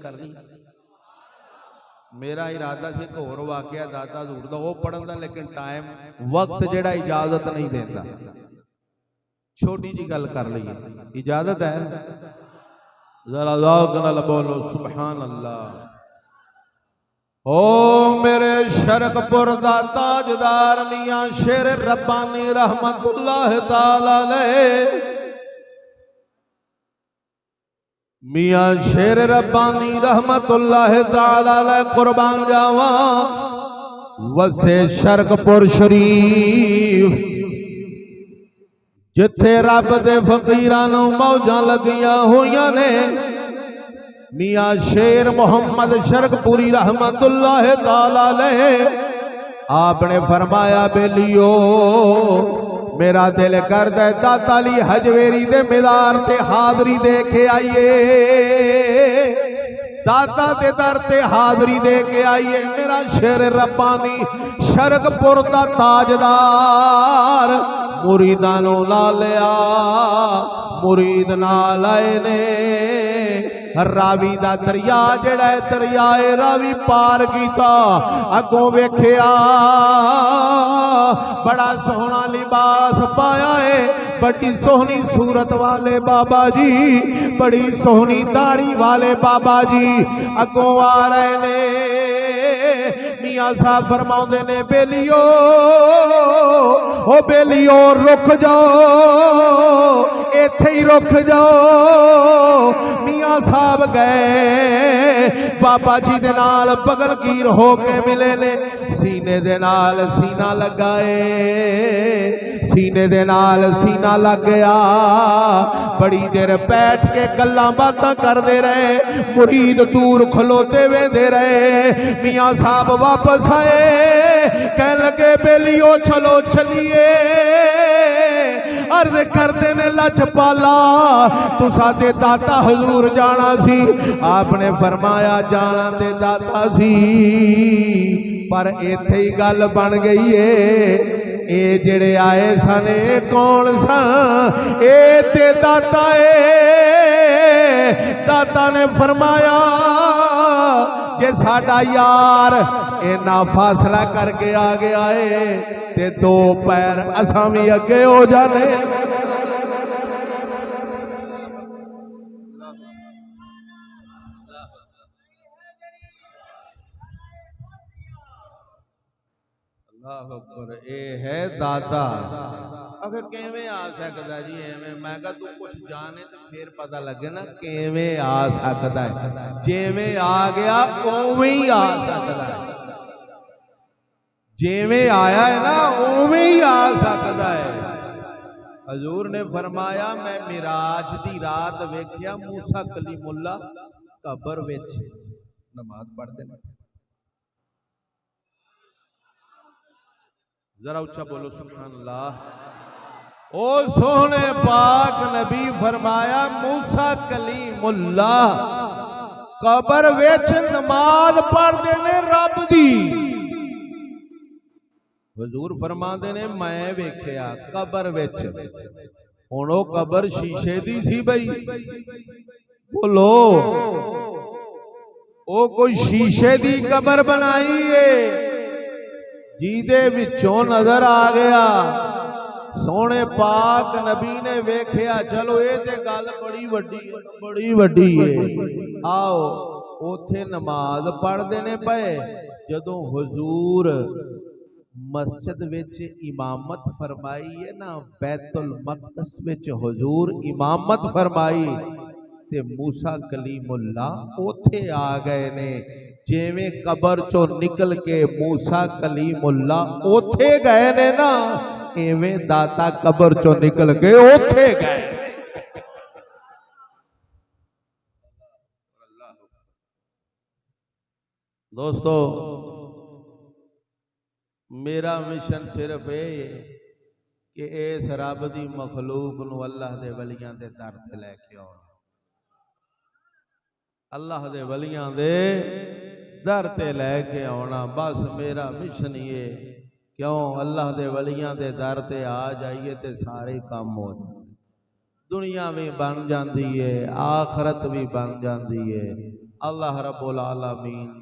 कर ली। मेरा इरादा से एक होर वाकया दाता हजूर दा वो पढ़न दा, लेकिन टाइम वक्त जेड़ा इजाजत नहीं देता। छोटी जी गल कर लीए, इजाजत है? जरा ज़ौक़ नाल बोलो सुभान अल्लाह। ओ मेरे शरकपुर दा ताजदार मियां शेर रब्बानी रहमतुल्लाह ताला अलैह, मियां शेर रब्बानी रहमतुल्लाह ताला अलैह कुर्बान जावा वसे शरकपुर शरीफ, जिथे रब दे फकीरां नूं मौजां लगियां होइयां ने। मियां शेर मोहम्मद शरकपुरी रहमतुल्लाह ताला अलैह आपने फरमाया, बेलियो मेरा दिल करदा दाता अली हजवेरी दे मिदार ते हाजरी दे के आइए, दाता दे दर ते हाजरी दे के आइए। मेरा शेर रब्बानी शरकपुर दा ताजदार मुरीदां नूं ला लिया, मुरीद नाल आए ने। रावी दा दरिया जड़ा दरियाए रावी पार किया, अगों वेख्या बड़ा सोहना लिबास पाया है, बड़ी सोहनी सूरत वाले बाबा जी, बड़ी सोहनी दाढ़ी वाले बाबा जी अगों आ रहे ने। मियां साहब फरमाउंदे ने, बेलियो ओ बेलियो रुक जाओ, इत्थे ही रुक जाओ। मियां साहब गए बाबा जी दे नाल बगलगीर हो के मिले ने, सीने दे नाल सीना लगाए, सीने दे नाल सीना लग गया। बड़ी देर बैठ के गल्लां बातां करते रहे, मुरीद दूर खलोते वेंदे रहे। मियां साहब वापस आए, कह लगे बेलियो चलो चलिए। अर्ज करते ने लजपाला तू साडे दाता हजूर जाना सी। आपने फरमाया जाना ते दाता सी, पर इत्थे ही गल बन गई है। ए जेड़े आए सन कौन सन? ए ते दाता है। दाता ने फरमाया जे साडा यार इन्ना फासला करके आ गया है ते दो पैर असां भी अगे हो जाने। ए है दाता। अगर किवें आ सकता जी एवें? मैं कहा तू कुछ जाने तो फिर पता लगे ना किवें आ सकता है। जिवें आ गया उवें ही आ सकता है, जिवें आया है ना उवें ही आ सकता है। हजूर ने फरमाया मैं मिराज दी रात वेख्या मूसा कलीमुल्ला कबर विच नमाज पढ़ते हैं। जरा उच्चा बोलो सुभान अल्लाह। ओ सोहने पाक नबी फरमाया मूसा कलीमुल्ला कबर विच नमाज पढ़ते ने रब दी। हजूर फरमाते ने मैं वेख्या कबर विच। हुण ओ कबर शीशे दी सी बई, बोलो ओ कोई शीशे दी कबर बनाई है जिदे विचों नजर आ गया सोने पाक नबी ने वेख्या। चलो ये ते गल बड़ी वड्डी बड़ी वड्डी है। आओ उथे नमाज पढ़ते ने पे। जदों हुजूर मस्जिद विच इमामत फरमाई है ना, बैतुल मक़दस विच हुजूर इमामत फरमाई ते मूसा कलीमुल्ला उथे आ गए ने। जिवें कबर चो निकल के मूसा कलीमुल्ला उथे गए ने ना, इवें दाता कबर चो निकल के उथे गए। दोस्तों मेरा मिशन सिर्फ ये कि इस रब दी मखलूक नूं अल्लाह दे वलियां दे दर ते लैके आउणा। अल्लाह दे वलियां दे दर ते लैके आउणा, बस मेरा मिशन ये। क्यों? अल्लाह दे वलियां दे दर ते आ जाइए तो सारे काम हो जाते, दुनिया भी बन जाती है, आखरत भी बन जाती है। अल्लाह रब्बुल आलमीन।